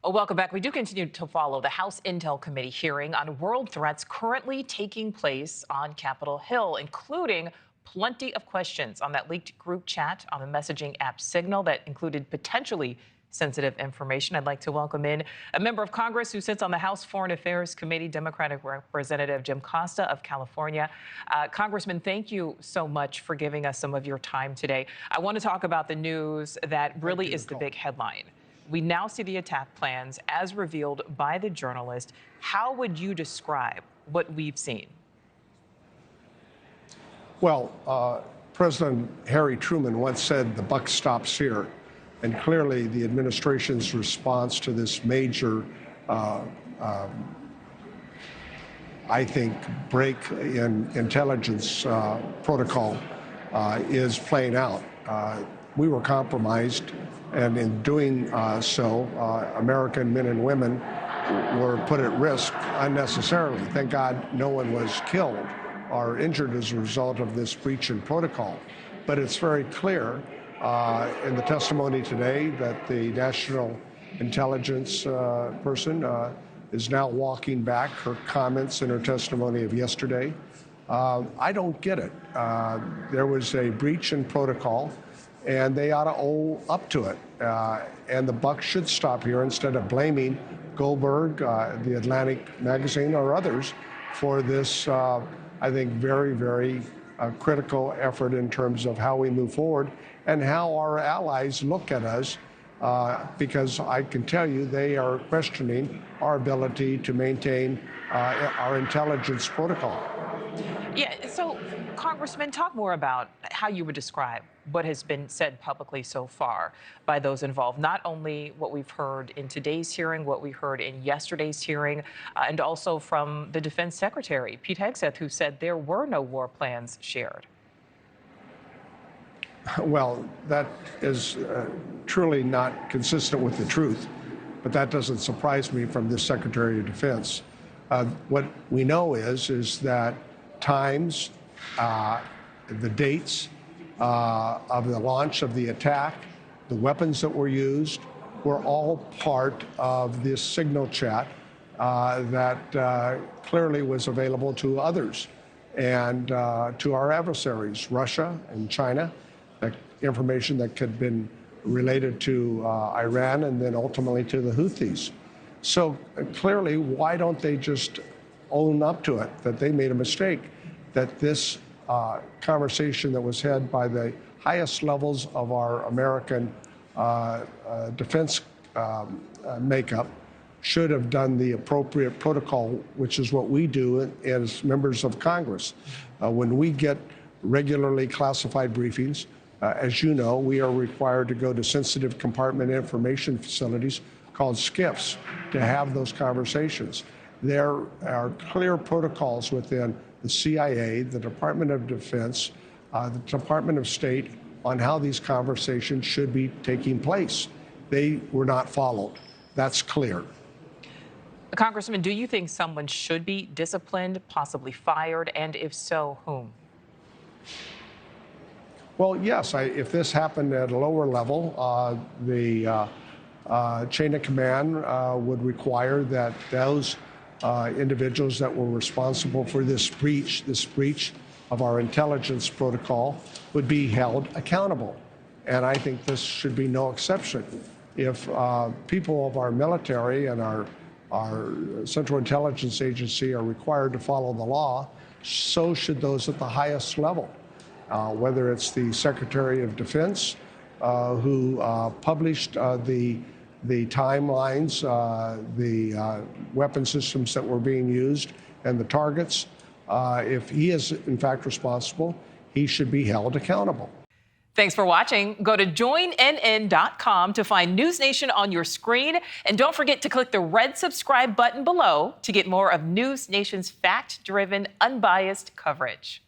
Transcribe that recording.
Welcome back. We do continue to follow the House Intel Committee hearing on world threats currently taking place on Capitol Hill, including plenty of questions on that leaked group chat on the messaging app Signal that included potentially sensitive information. I'd like to welcome in a member of Congress who sits on the House Foreign Affairs Committee, Democratic Representative Jim Costa of California. Congressman, thank you so much for giving us some of your time today. I want to talk about the news that really is the big headline. We now see the attack plans as revealed by the journalist. How would you describe what we've seen? Well, President Harry Truman once said the buck stops here. And clearly the administration's response to this major, I think, break in intelligence protocol is playing out. We were compromised, and in doing so, American men and women were put at risk unnecessarily. Thank God no one was killed or injured as a result of this breach in protocol. But it's very clear in the testimony today that the national intelligence person is now walking back her comments in her testimony of yesterday. I don't get it. There was a breach in protocol, and they ought to owe up to it. And the buck should stop here instead of blaming Goldberg, the Atlantic magazine, or others for this, I think, very, very critical effort in terms of how we move forward and how our allies look at us, because I can tell you they are questioning our ability to maintain our intelligence protocol. Yeah, so Congressman, talk more about how you would describe what has been said publicly so far by those involved, not only what we've heard in today's hearing, what we heard in yesterday's hearing, and also from the Defense Secretary, Pete Hegseth, who said there were no war plans shared. Well, that is truly not consistent with the truth, but that doesn't surprise me from the Secretary of Defense. What we know is that times, the dates of the launch of the attack, the weapons that were used, were all part of this signal chat that clearly was available to others and to our adversaries, Russia and China. Information that could have been related to Iran and then ultimately to the Houthis. So clearly, why don't they just own up to it, that they made a mistake, that this conversation that was had by the highest levels of our American defense makeup should have done the appropriate protocol, which is what we do as members of Congress. When we get regularly classified briefings, as you know, we are required to go to sensitive compartment information facilities called SCIFs to have those conversations. There are clear protocols within the CIA, the Department of Defense, the Department of State on how these conversations should be taking place. They were not followed. That's clear. Congressman, do you think someone should be disciplined, possibly fired, and if so, whom? Well, yes, if this happened at a lower level, the chain of command would require that those individuals that were responsible for this breach of our intelligence protocol would be held accountable. And I think this should be no exception. If people of our military and our Central Intelligence Agency are required to follow the law, so should those at the highest level. Whether it's the Secretary of Defense, who published the timelines, the weapon systems that were being used, and the targets. If he is, in fact, responsible, he should be held accountable. Thanks for watching. Go to joinnn.com to find NewsNation on your screen. And don't forget to click the red subscribe button below to get more of NewsNation's fact-driven, unbiased coverage.